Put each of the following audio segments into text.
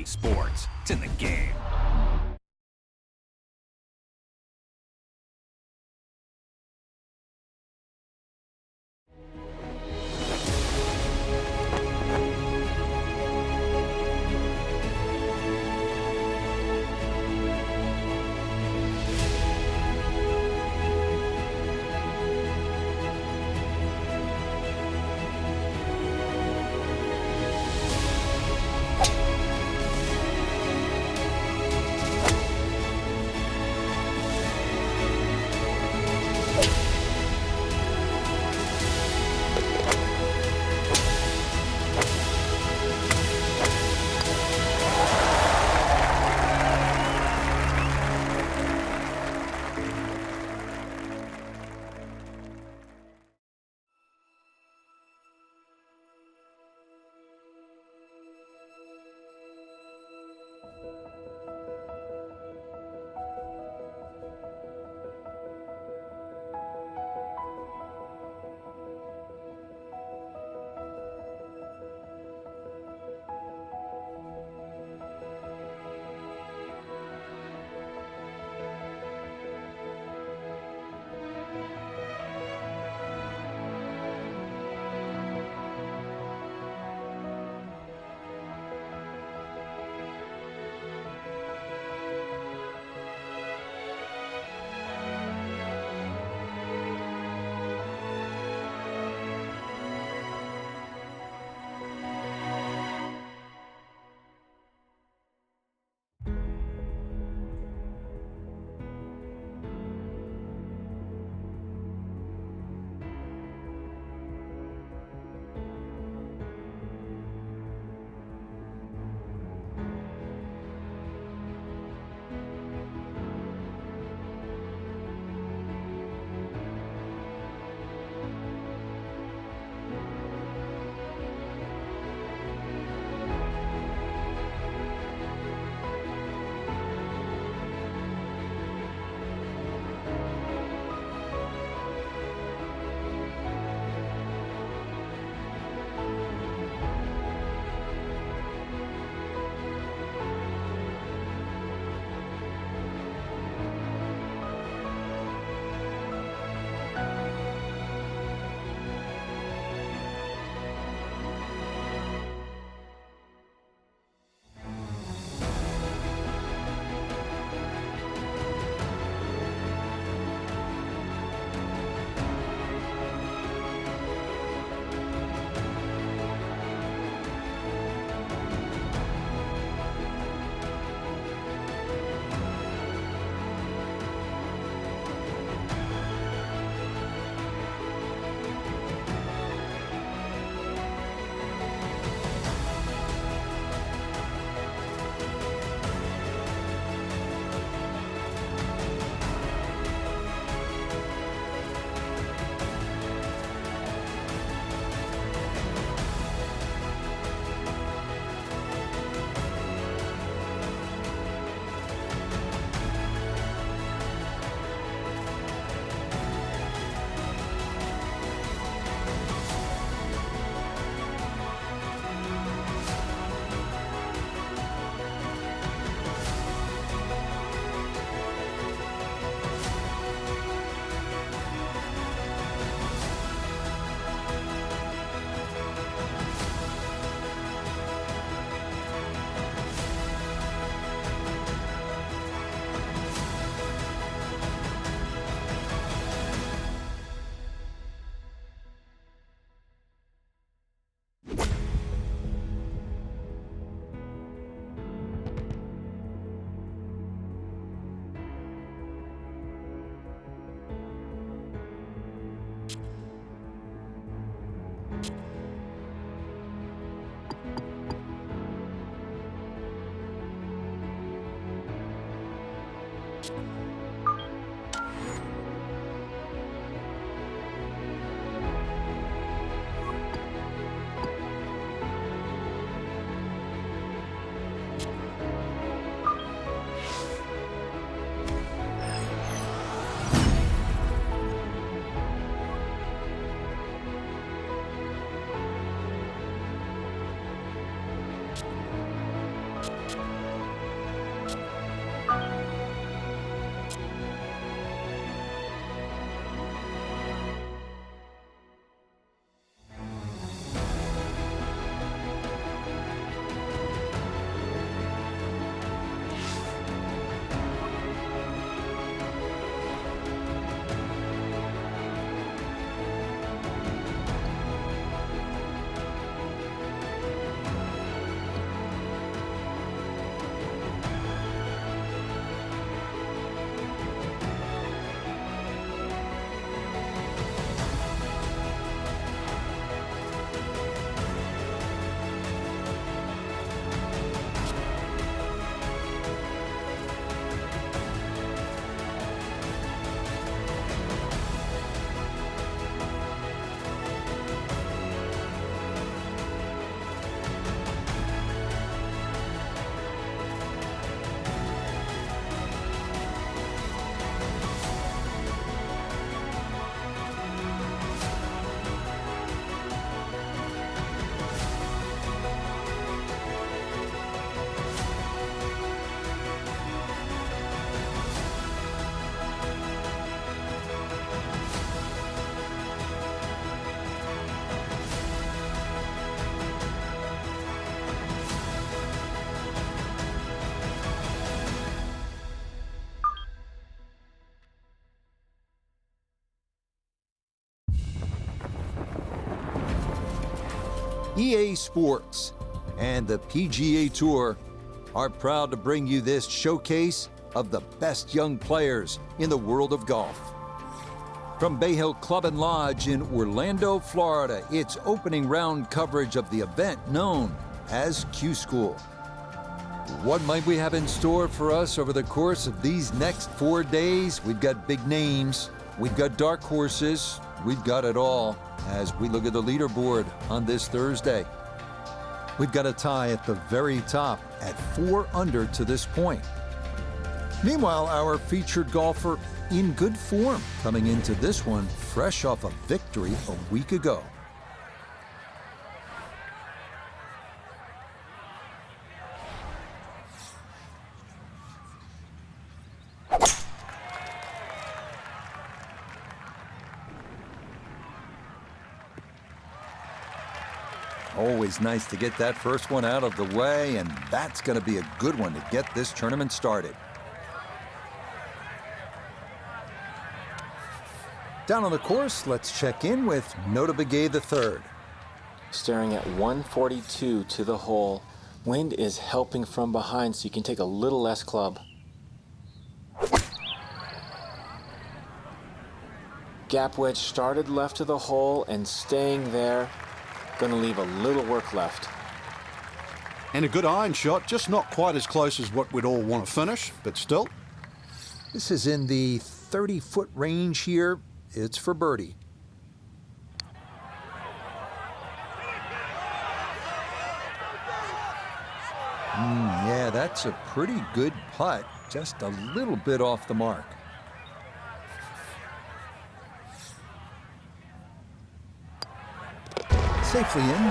Sports. It's in the game. EA Sports, and the PGA Tour are proud to bring you this showcase of the best young players in the world of golf. From Bay Hill Club and Lodge in Orlando, Florida, it's opening round coverage of the event known as Q School. What might we have in store for us over the course of these next 4 days? We've got big names, we've got dark horses, we've got it all as we look at the leaderboard on this Thursday. We've got a tie at the very top at 4 under to this point. Meanwhile, our featured golfer in good form coming into this one fresh off a victory a week ago. Always nice to get that first one out of the way, and that's going to be a good one to get this tournament started. Down on the course, let's check in with Nota Begay III. Staring at 142 to the hole. Wind is helping from behind, so you can take a little less club. Gap wedge started left of the hole and staying there. Going to leave a little work left. And a good iron shot, just not quite as close as what we'd all want to finish, but still. This is in the 30-foot range here. It's for birdie. Yeah, that's a pretty good putt, just a little bit off the mark. Safely in.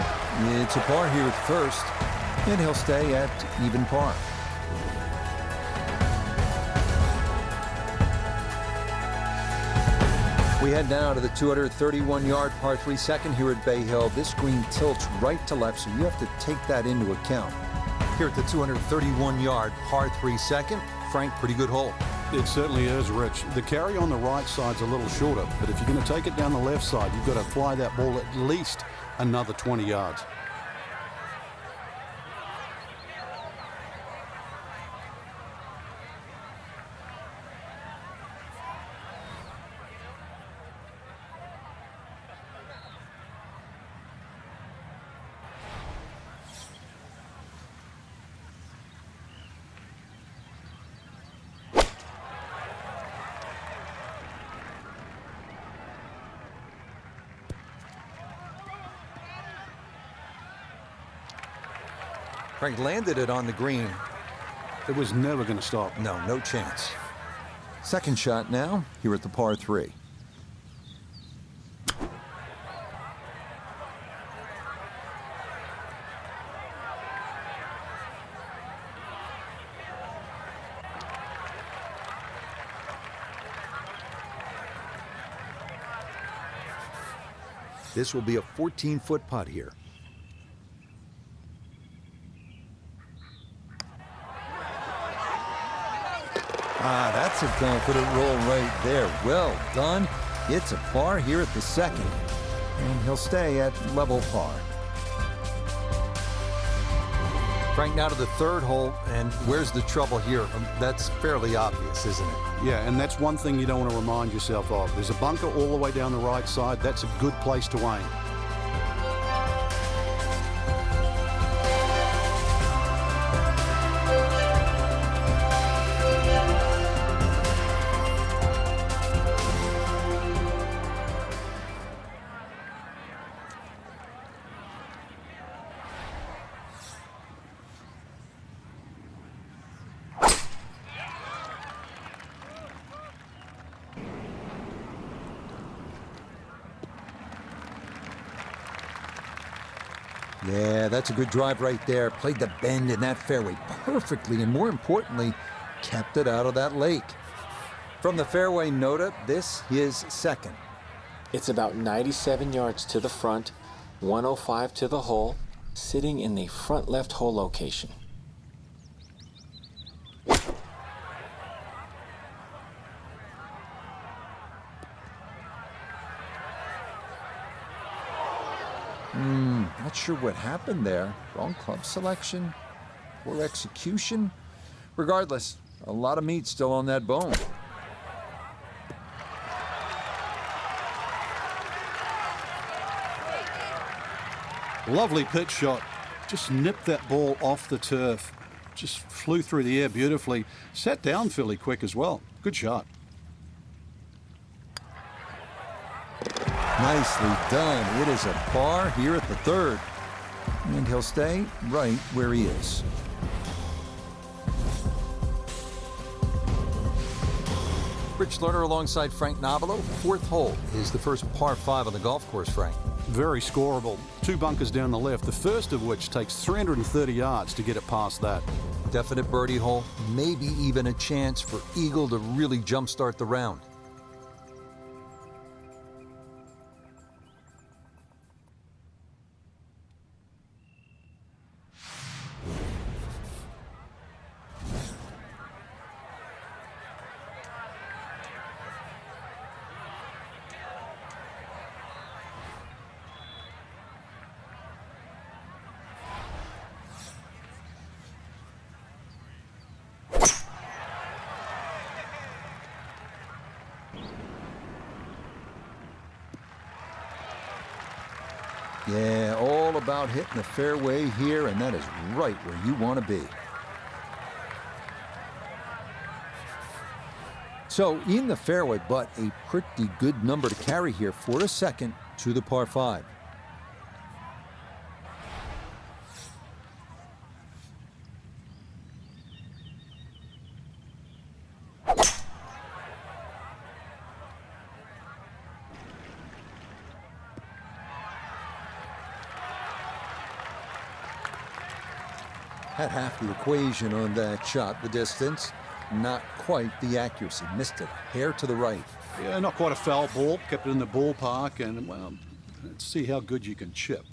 It's a par here at first, and he'll stay at even par. We head now to the 231-yard par 3 second here at Bay Hill. This green tilts right to left, so you have to take that into account. Here at the 231-yard par 3 second, Frank, pretty good hole. It certainly is, Rich. The carry on the right side's a little shorter, but if you're going to take it down the left side, you've got to fly that ball at least another 20 yards. Frank landed it on the green. It was never going to stop. No chance. Second shot now, here at the par 3. This will be a 14-foot putt here. That's a confident roll right there. Well done. It's a par here at the second, and he'll stay at level par. Frank, now to the third hole, and where's the trouble here? That's fairly obvious, isn't it? Yeah, and that's one thing you don't want to remind yourself of. There's a bunker all the way down the right side. That's a good place to aim. Yeah, that's a good drive right there. Played the bend in that fairway perfectly, and more importantly, kept it out of that lake. From the fairway Nota, this is second. It's about 97 yards to the front, 105 to the hole, sitting in the front left hole location. Not sure what happened there. Wrong club selection, poor execution. Regardless, a lot of meat still on that bone. Lovely pitch shot. Just nipped that ball off the turf. Just flew through the air beautifully. Sat down fairly quick as well. Good shot. Nicely done. It is a par here at the third. And he'll stay right where he is. Rich Lerner alongside Frank Nobilo. Fourth hole is the first par 5 on the golf course, Frank. Very scoreable. 2 bunkers down the left, the first of which takes 330 yards to get it past that. Definite birdie hole, maybe even a chance for Eagle to really jumpstart the round. Yeah, all about hitting the fairway here, and that is right where you want to be. So in the fairway, but a pretty good number to carry here for a second to the par 5. Had half the equation on that shot, the distance. Not quite the accuracy. Missed it. Hair to the right. Yeah, not quite a foul ball. Kept it in the ballpark, and, well, let's see how good you can chip.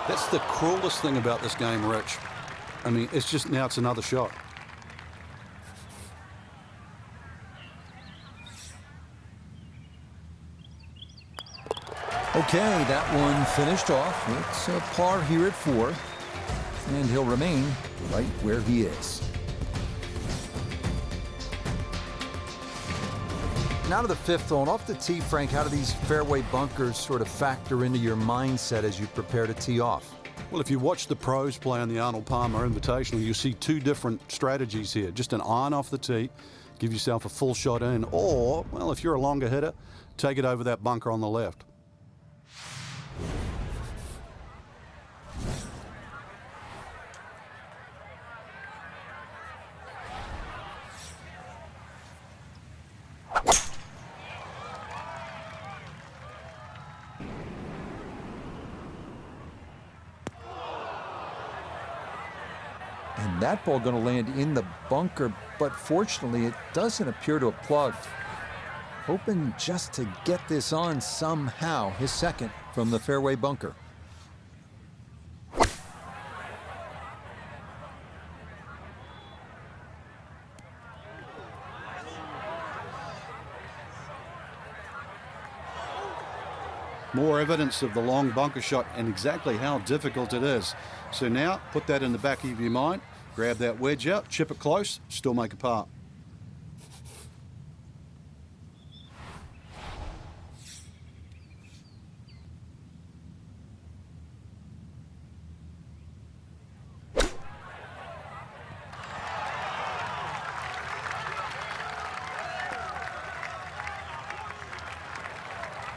That's the cruelest thing about this game, Rich. I mean, it's just now it's another shot. Okay, that one finished off. It's a par here at 4. And he'll remain right where he is. Now to the 5th hole. Off the tee, Frank, how do these fairway bunkers sort of factor into your mindset as you prepare to tee off? Well, if you watch the pros play on the Arnold Palmer Invitational, you see 2 different strategies here. Just an iron off the tee, give yourself a full shot in, or, well, if you're a longer hitter, take it over that bunker on the left. And that ball going to land in the bunker, but fortunately it doesn't appear to have plugged. Hoping just to get this on somehow, his second from the fairway bunker. More evidence of the long bunker shot and exactly how difficult it is. So now, put that in the back of your mind, grab that wedge out, chip it close, still make a par.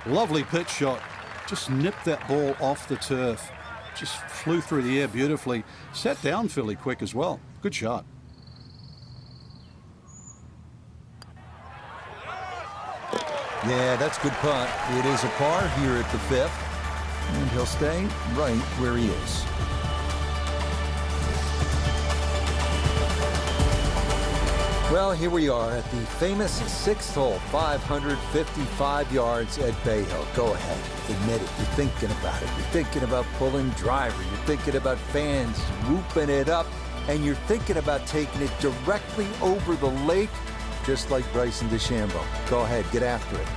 Lovely pitch shot. Just nipped that ball off the turf. Just flew through the air beautifully. Sat down fairly quick as well. Good shot. Yeah, that's good putt. It is a par here at the 5th. And he'll stay right where he is. Well, here we are at the famous sixth hole, 555 yards at Bay Hill. Go ahead, admit it. You're thinking about it. You're thinking about pulling driver. You're thinking about fans whooping it up. And you're thinking about taking it directly over the lake, just like Bryson DeChambeau. Go ahead, get after it.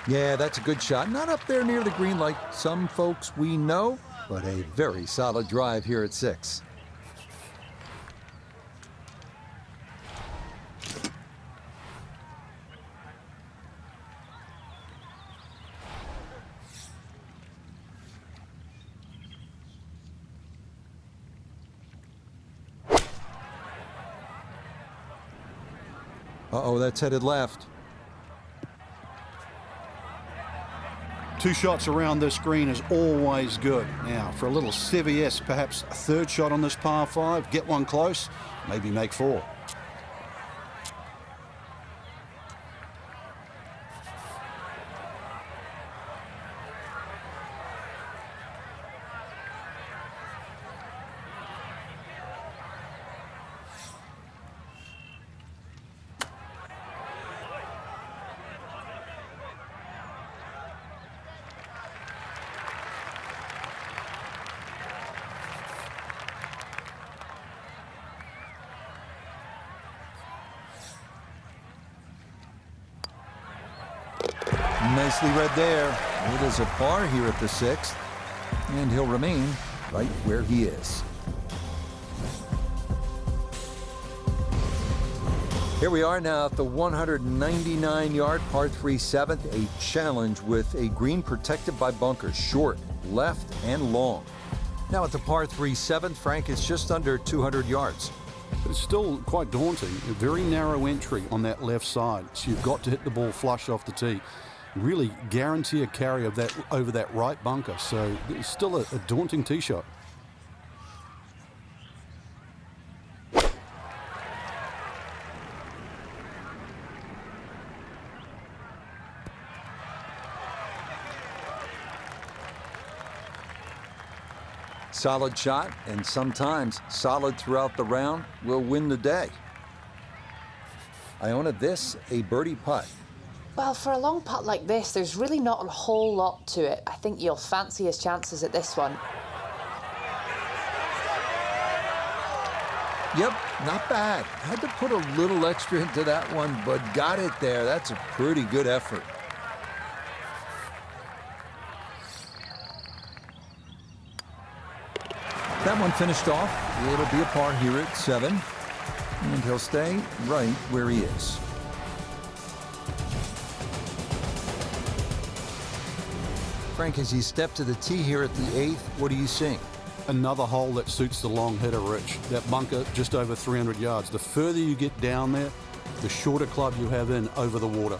Yeah, that's a good shot. Not up there near the green like some folks we know, but a very solid drive here at 6. Uh-oh, that's headed left. 2 shots around this green is always good. Now, for a little CVS, perhaps a 3rd shot on this par 5, get one close, maybe make 4. Nicely read there. It is a par here at the 6th, and he'll remain right where he is. Here we are now at the 199-yard par 3 7th, a challenge with a green protected by bunkers, short, left, and long. Now at the par 3 7th, Frank, is just under 200 yards. But it's still quite daunting. A very narrow entry on that left side, so you've got to hit the ball flush off the tee. Really guarantee a carry of that over that right bunker, so it's still a daunting tee shot. Solid shot, and sometimes solid throughout the round, will win the day. Iona, this a birdie putt. Well, for a long putt like this, there's really not a whole lot to it. I think you'll fancy his chances at this one. Yep, not bad. Had to put a little extra into that one, but got it there. That's a pretty good effort. That one finished off. It'll be a par here at 7, and he'll stay right where he is. Frank, as you step to the tee here at the 8th, what are you seeing? Another hole that suits the long hitter, Rich. That bunker just over 300 yards. The further you get down there, the shorter club you have in over the water.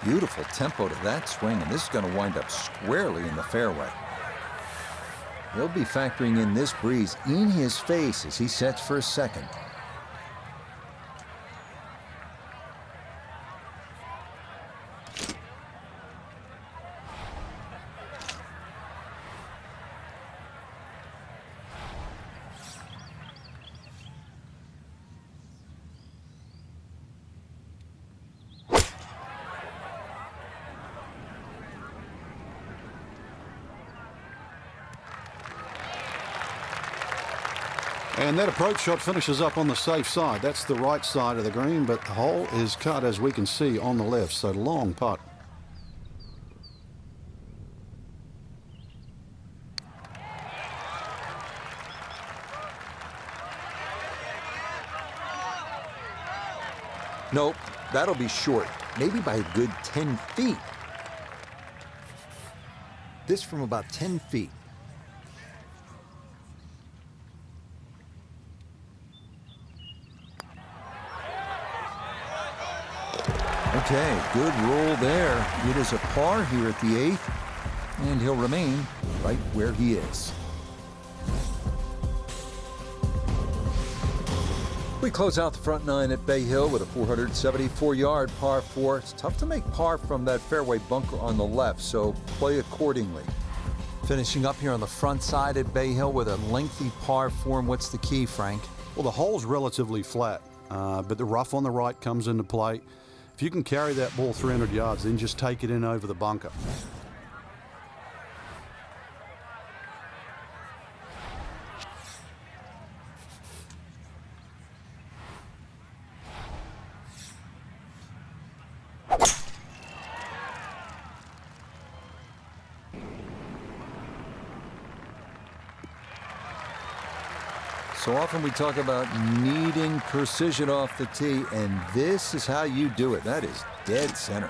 Beautiful tempo to that swing, and this is going to wind up squarely in the fairway. He'll be factoring in this breeze in his face as he sets for a second. And that approach shot finishes up on the safe side. That's the right side of the green, but the hole is cut, as we can see, on the left, so long putt. Nope, that'll be short, maybe by a good 10 feet. This from about 10 feet. Okay, good roll there. It is a par here at the 8th, and he'll remain right where he is. We close out the front 9 at Bay Hill with a 474-yard par 4. It's tough to make par from that fairway bunker on the left, so play accordingly. Finishing up here on the front side at Bay Hill with a lengthy par 4. And what's the key, Frank? Well, the hole's relatively flat, but the rough on the right comes into play. If you can carry that ball 300 yards, then just take it in over the bunker. So often we talk about needing precision off the tee, and this is how you do it. That is dead center.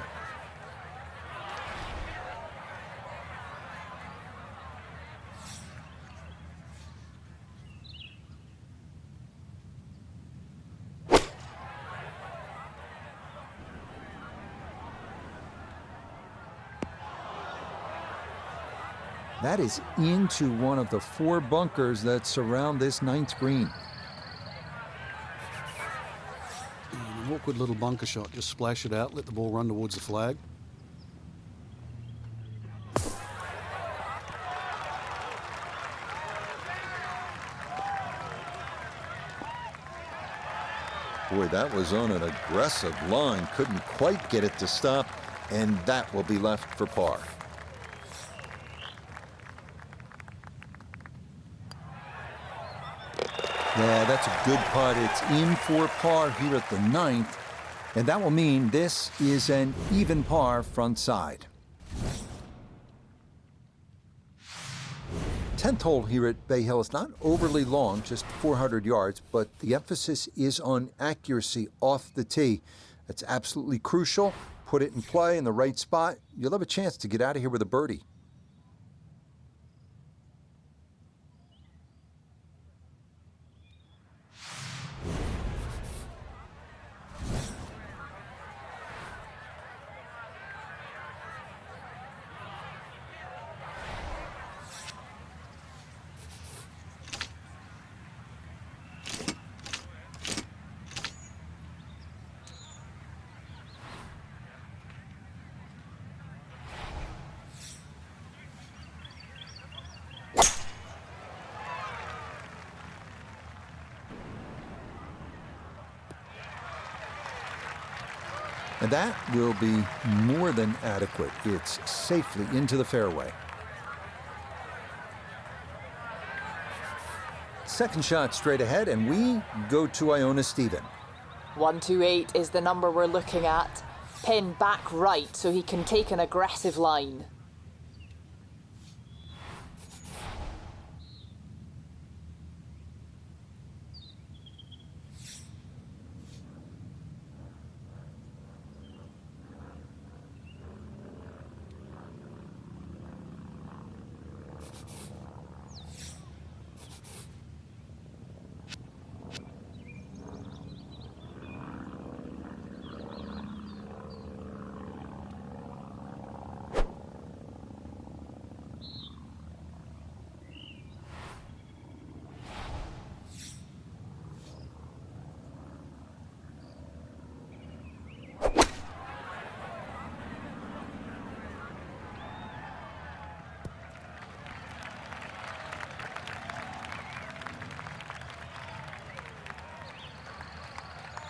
That is into one of the 4 bunkers that surround this 9th green. And an awkward little bunker shot. Just splash it out, let the ball run towards the flag. Boy, that was on an aggressive line. Couldn't quite get it to stop, and that will be left for par. Yeah, that's a good putt. It's in for par here at the 9th, and that will mean this is an even par front side. 10th hole here at Bay Hill is not overly long, just 400 yards, but the emphasis is on accuracy off the tee. That's absolutely crucial. Put it in play in the right spot. You'll have a chance to get out of here with a birdie. And that will be more than adequate. It's safely into the fairway. Second shot straight ahead, and we go to Iona Stephen. 128 is the number we're looking at. Pin back right so he can take an aggressive line.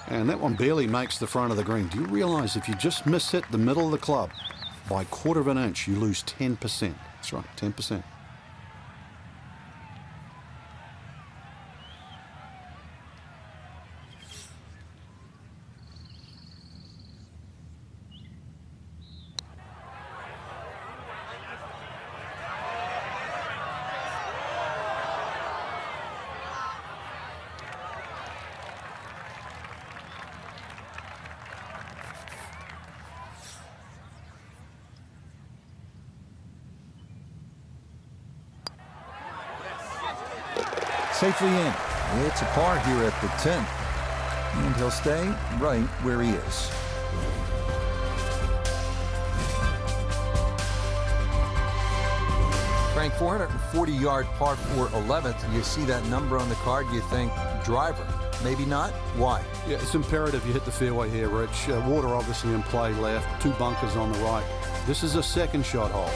And that one barely makes the front of the green. Do you realize if you just miss hit the middle of the club by 1/4 of an inch, you lose 10%? That's right, 10%. safely in. It's a par here at the 10th. And he'll stay right where he is. Frank, 440-yard par 4 11th. You see that number on the card, you think driver. Maybe not. Why? Yeah, it's imperative you hit the fairway here, Rich. Water obviously in play left, 2 bunkers on the right. This is a second shot hole.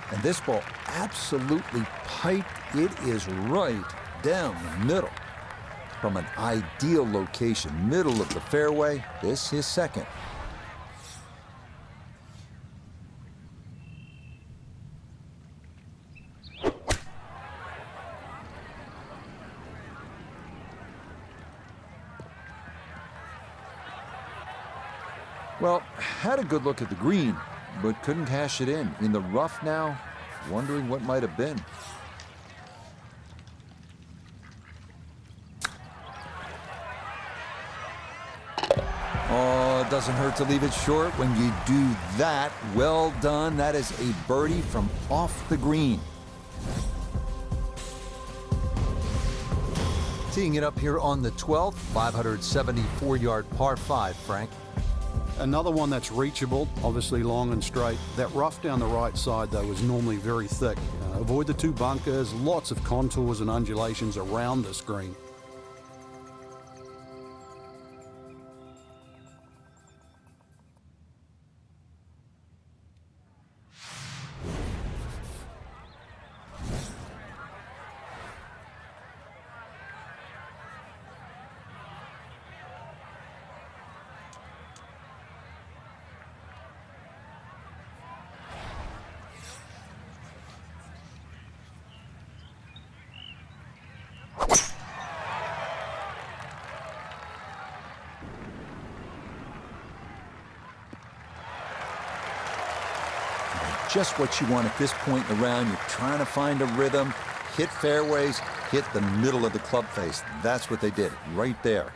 And this ball absolutely piped. It is right down the middle. From an ideal location, middle of the fairway, this is second. Well, had a good look at the green, but couldn't cash it in. In the rough now, wondering what might have been. Oh, it doesn't hurt to leave it short when you do that. Well done. That is a birdie from off the green. Teeing it up here on the 12th, 574-yard par 5, Frank. Another one that's reachable, obviously long and straight. That rough down the right side, though, is normally very thick. Avoid the 2 bunkers, lots of contours and undulations around this green. Just what you want at this point in the round. You're trying to find a rhythm, hit fairways, hit the middle of the club face. That's what they did right there.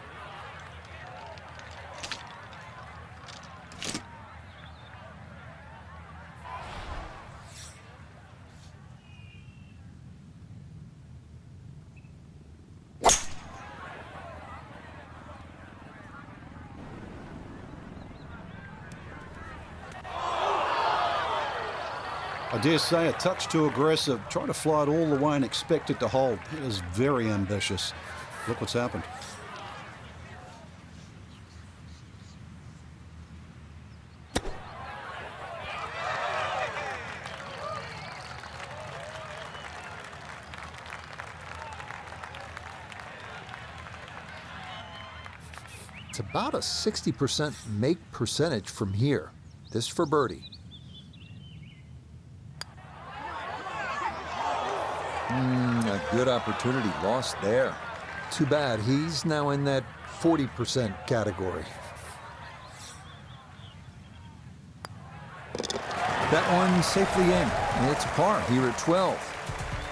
I dare say a touch too aggressive, trying to fly it all the way and expect it to hold. It is very ambitious. Look what's happened. It's about a 60% make percentage from here. This for birdie. A good opportunity lost there. Too bad. He's now in that 40% category. That one safely in. It's a par here at 12.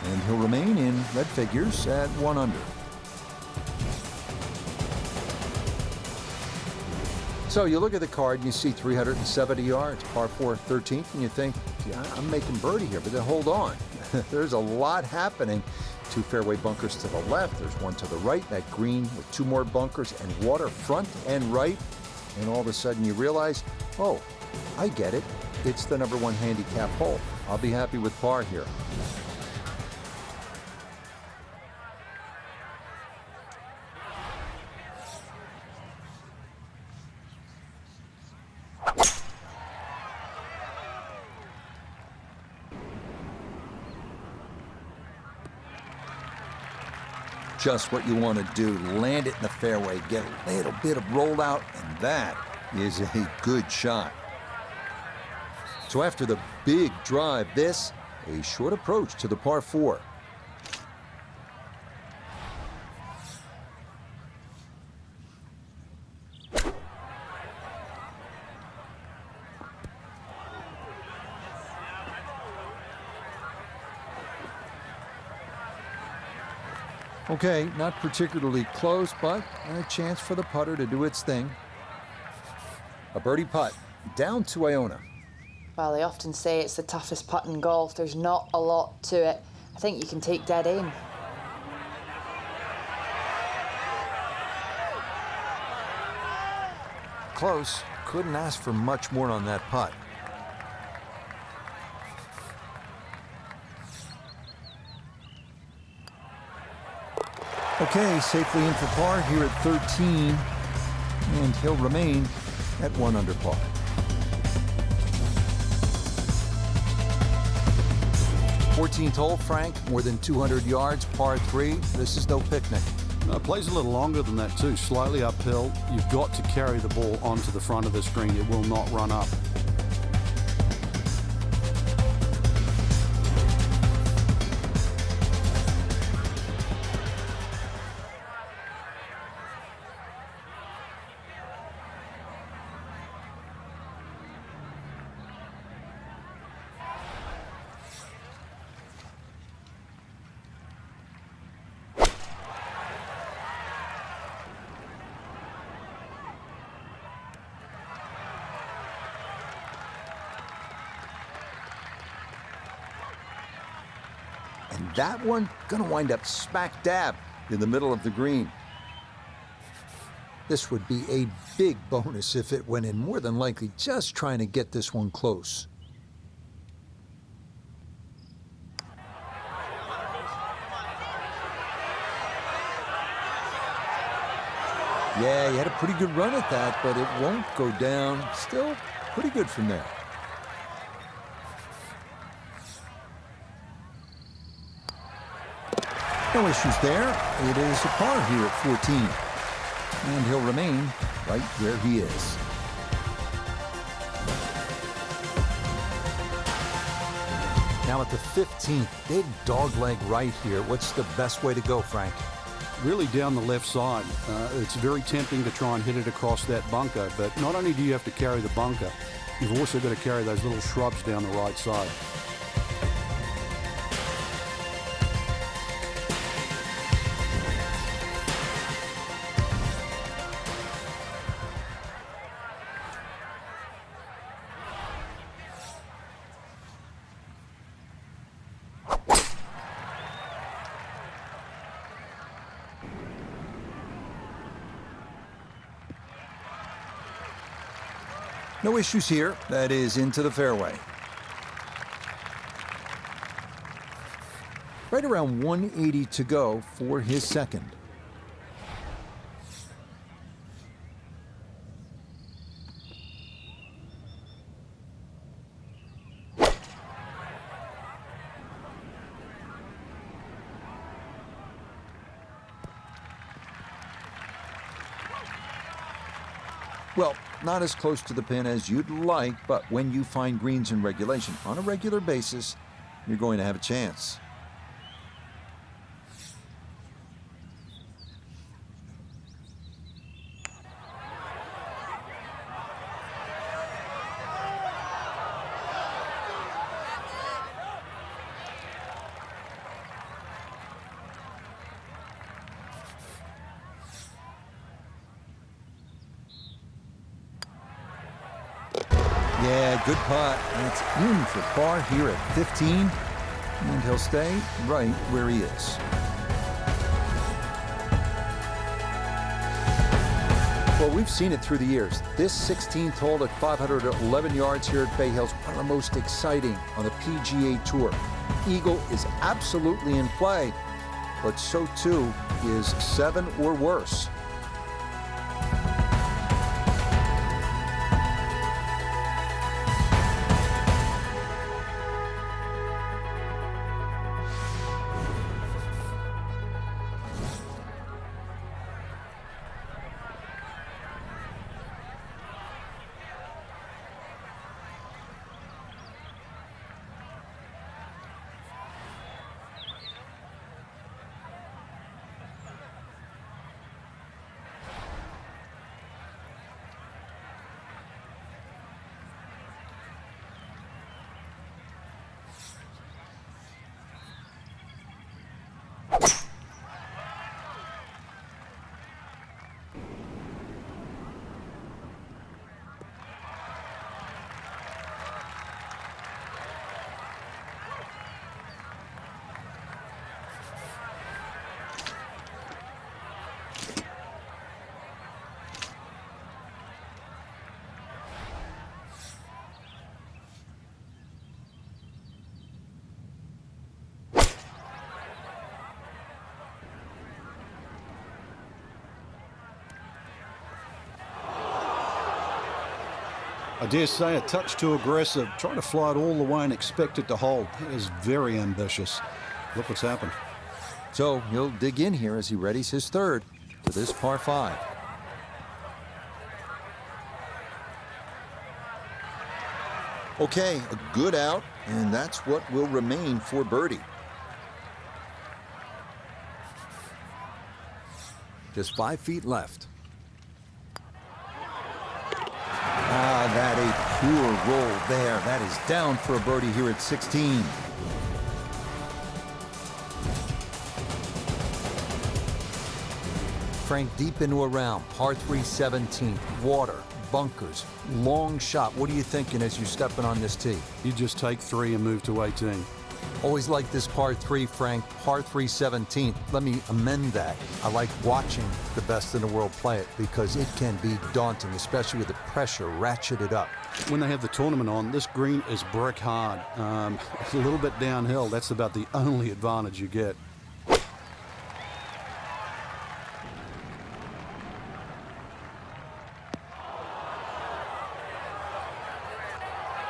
And he'll remain in red figures at 1 under. So you look at the card and you see 370 yards, par 4 13th, and you think, yeah, I'm making birdie here, but then hold on. There's a lot happening. 2 fairway bunkers to the left. There's one to the right. That green with 2 more bunkers and water front and right. And all of a sudden you realize, oh, I get it. It's the #1 handicap hole. I'll be happy with par here. Just what you want to do. Land it in the fairway, get a little bit of rollout, and that is a good shot. So after the big drive, this, a short approach to the par 4. Okay, not particularly close, but a chance for the putter to do its thing. A birdie putt, down to Iona. Well, they often say it's the toughest putt in golf. There's not a lot to it. I think you can take dead aim. Close, couldn't ask for much more on that putt. Okay, safely in for par here at 13, and he'll remain at 1 under par. Fourteenth hole, Frank, more than 200 yards, par 3. This is no picnic. It plays a little longer than that too, slightly uphill. You've got to carry the ball onto the front of the screen. It will not run up. And that one gonna wind up smack dab in the middle of the green. This would be a big bonus if it went in, more than likely just trying to get this one close. Yeah, he had a pretty good run at that, but it won't go down. Still pretty good from there. No issues there. It is a par here at 14. And he'll remain right where he is. Now at the 15th, big dogleg right here. What's the best way to go, Frank? Really down the left side. It's very tempting to try and hit it across that bunker, but not only do you have to carry the bunker, you've also got to carry those little shrubs down the right side. No issues here. That is into the fairway. Right around 180 to go for his second. Well, not as close to the pin as you'd like, but when you find greens in regulation on a regular basis, you're going to have a chance. Yeah, good putt. It's in for par here at 15, and he'll stay right where he is. Well, we've seen it through the years. This 16th hole at 511 yards here at Bay Hill's one of the most exciting on the PGA Tour. Eagle is absolutely in play, but so too is 7 or worse. I dare say a touch too aggressive, trying to fly it all the way and expect it to hold. That is very ambitious. Look what's happened. So he'll dig in here as he readies his third to this par 5. Okay, a good out, and that's what will remain for birdie. Just 5 feet left. Ah, that a pure roll there. That is down for a birdie here at 16. Frank deep into a round, par 3 17th, water, bunkers, long shot. What are you thinking as you're stepping on this tee? You just take 3 and move to 18. Always like this par 3, Frank, par 3 17th. Let me amend that. I like watching the best in the world play it because it can be daunting, especially with the pressure ratcheted up. When they have the tournament on, this green is brick hard. A little bit downhill, that's about the only advantage you get.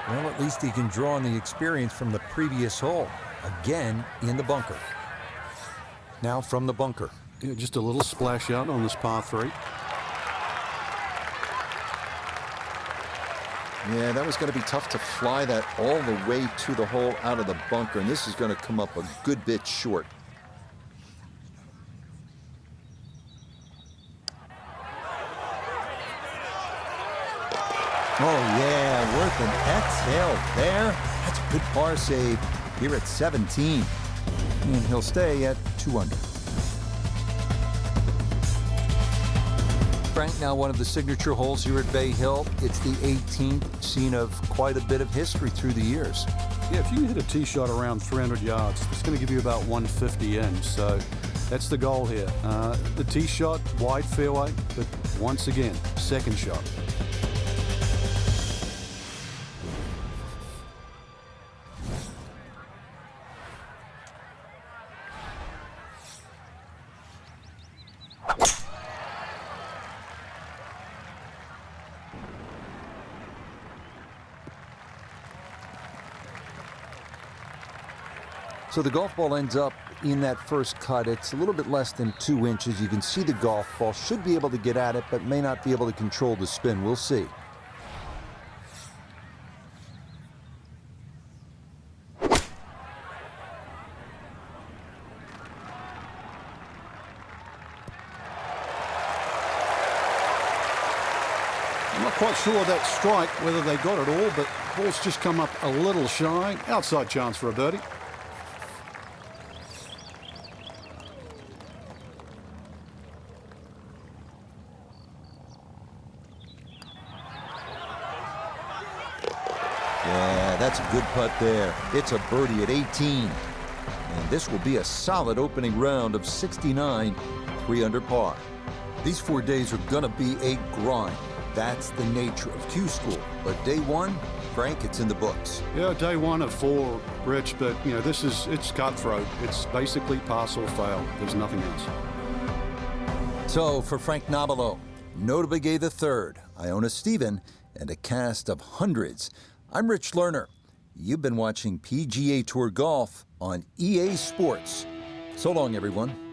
Well, at least he can draw on the experience from the previous hole. Again, in the bunker. Now from the bunker. Yeah, just a little splash out on this par 3. Yeah, that was going to be tough to fly that all the way to the hole out of the bunker, and this is going to come up a good bit short. Oh, yeah, worth an exhale there. That's a good par save here at 17. And he'll stay at 2 under. Frank, now one of the signature holes here at Bay Hill. It's the 18th, scene of quite a bit of history through the years. Yeah, if you can hit a tee shot around 300 yards, it's going to give you about 150 in. So that's the goal here. The tee shot, wide fairway, but once again, second shot. So the golf ball ends up in that first cut. It's a little bit less than 2 inches. You can see the golf ball should be able to get at it, but may not be able to control the spin. We'll see. I'm not quite sure of that strike, whether they got it all, but ball's just come up a little shy. Outside chance for a birdie. Yeah, that's a good putt there. It's a birdie at 18. And this will be a solid opening round of 69, 3 under par. These 4 days are going to be a grind. That's the nature of Q School. But day 1, Frank, it's in the books. Yeah, day 1 of 4, Rich, but, you know, it's cutthroat. It's basically pass or fail. There's nothing else. So for Frank Nobilo, Notable Gay III, Iona Stephen, and a cast of hundreds, I'm Rich Lerner. You've been watching PGA Tour Golf on EA Sports. So long, everyone.